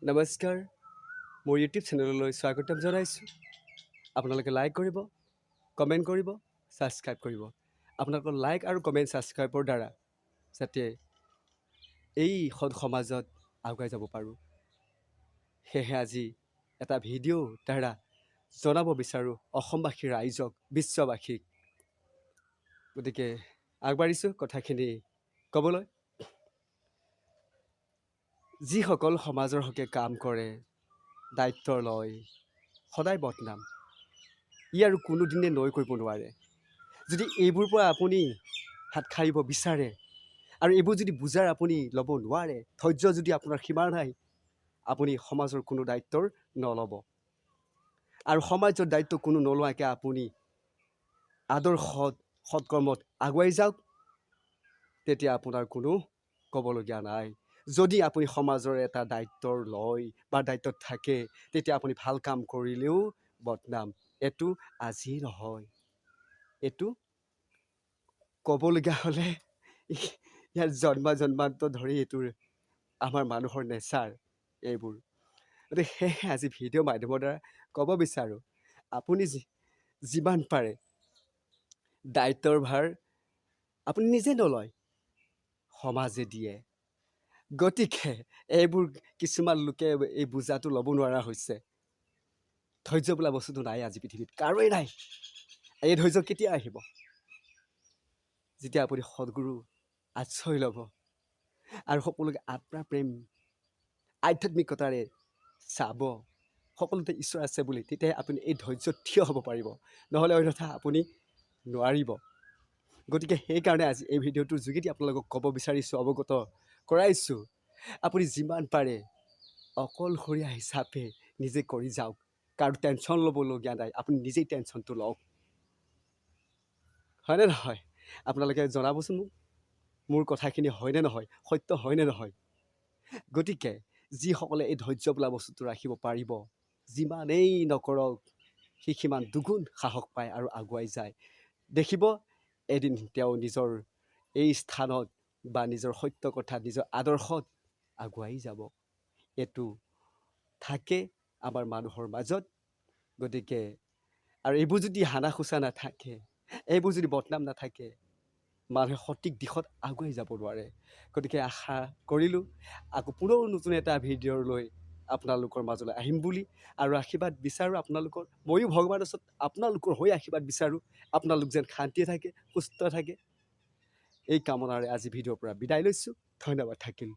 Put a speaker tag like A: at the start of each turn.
A: নমস্কাৰ, মোৰ ইউটিউব চেনেললৈ স্বাগতম জনাইছোঁ। আপোনালোকে লাইক কৰিব, কমেণ্ট কৰিব, ছাবস্ক্ৰাইব কৰিব। আপোনালোকৰ লাইক আৰু কমেণ্ট ছাবস্ক্ৰাইবৰ দ্বাৰা যাতে এইখন সমাজত আগুৱাই যাব পাৰোঁ, সেয়েহে আজি এটা ভিডিঅ'ৰ দ্বাৰা জনাব বিচাৰোঁ অসমবাসী ৰাইজক, বিশ্ববাসীক। গতিকে আগবাঢ়িছোঁ কথাখিনি ক'বলৈ। যিসকল সমাজৰ হকে কাম কৰে, দায়িত্ব লয়, সদায় বদনাম। ই আৰু কোনোদিনে নৈ কৰিব নোৱাৰে। যদি এইবোৰৰ পৰা আপুনি হাত সাৰিব বিচাৰে আৰু এইবোৰ যদি বুজাৰ আপুনি ল'ব নোৱাৰে, ধৈৰ্য যদি আপোনাৰ সীমা নাই, আপুনি সমাজৰ কোনো দায়িত্বৰ নল'ব। আৰু সমাজৰ দায়িত্ব কোনো নলোৱাকৈ আপুনি আদৰ্শত সৎকৰ্মত আগুৱাই যাওক, তেতিয়া আপোনাৰ কোনো ক'বলগীয়া নাই। যদি আপুনি সমাজৰ এটা দায়িত্বৰ লয় বা দায়িত্বত থাকে, তেতিয়া আপুনি ভাল কাম কৰিলেও বদনাম। এইটো আজি নহয়, এইটো ক'বলগীয়া হ'লে ইয়াৰ জন্মান্তৰ ধৰি এইটোৰ আমাৰ মানুহৰ নেচাৰ এইবোৰ। গতিকে সেয়েহে আজি ভিডিঅ' মাধ্যমৰ দ্বাৰা ক'ব বিচাৰোঁ, আপুনি যিমান পাৰে দায়িত্বৰ ভাৰ আপুনি নিজে নলয়, সমাজে দিয়ে। গতিকে এইবোৰ কিছুমান লোকে এই বোজাটো ল'ব নোৱাৰা হৈছে। ধৈৰ্য বোলা বস্তুটো নাই আজি পৃথিৱীত, কাৰোৱেই নাই। এই ধৈৰ্য কেতিয়া আহিব? যেতিয়া আপুনি সদগুৰু আশ্ৰয় ল'ব আৰু সকলোকে আত্মা প্ৰেম আধ্যাত্মিকতাৰে চাব, সকলোতে ঈশ্বৰ আছে বুলি, তেতিয়াহে আপুনি এই ধৈৰ্যত থিয় হ'ব পাৰিব, নহ'লে অন্যথা আপুনি নোৱাৰিব। গতিকে সেইকাৰণে আজি এই ভিডিঅ'টোৰ যোগেদি আপোনালোকক ক'ব বিচাৰিছোঁ, অৱগত কৰাইছোঁ, আপুনি যিমান পাৰে অকলশৰীয়া হিচাপে নিজে কৰি যাওক। কাৰো টেনশ্যন ল'বলগীয়া নাই, আপুনি নিজেই টেনশ্যনটো লওক। হয়নে নহয়? আপোনালোকে জনাবচোন মোক, মোৰ কথাখিনি হয়নে নহয়, সত্য হয়নে নহয়। গতিকে যিসকলে এই ধৈৰ্য বোলা বস্তুটো ৰাখিব পাৰিব, যিমানেই নকৰক সি সিমান দুগুণ সাহস পায় আৰু আগুৱাই যায়। দেখিব এদিন তেওঁ নিজৰ এই স্থানত বা নিজৰ সত্য কথা, নিজৰ আদৰ্শত আগুৱাই যাব। এইটো থাকে আমাৰ মানুহৰ মাজত। গতিকে আৰু এইবোৰ যদি হানা খোচা নাথাকে, এইবোৰ যদি বদনাম নাথাকে, মানুহে সঠিক দিশত আগুৱাই যাব নোৱাৰে। গতিকে আশা কৰিলোঁ আকৌ পুনৰ নতুন এটা ভিডিঅ'ৰ লৈ আপোনালোকৰ মাজলৈ আহিম বুলি, আৰু আশীৰ্বাদ বিচাৰোঁ আপোনালোকৰ। ময়ো ভগৱানৰ ওচৰত আপোনালোকৰ হৈ আশীৰ্বাদ বিচাৰোঁ, আপোনালোক যেন শান্তিয়ে থাকে, সুস্থ থাকে। এই কামনাৰে আজি ভিডিঅ'ৰ পৰা বিদায় লৈছোঁ। ধন্যবাদ থাকিল।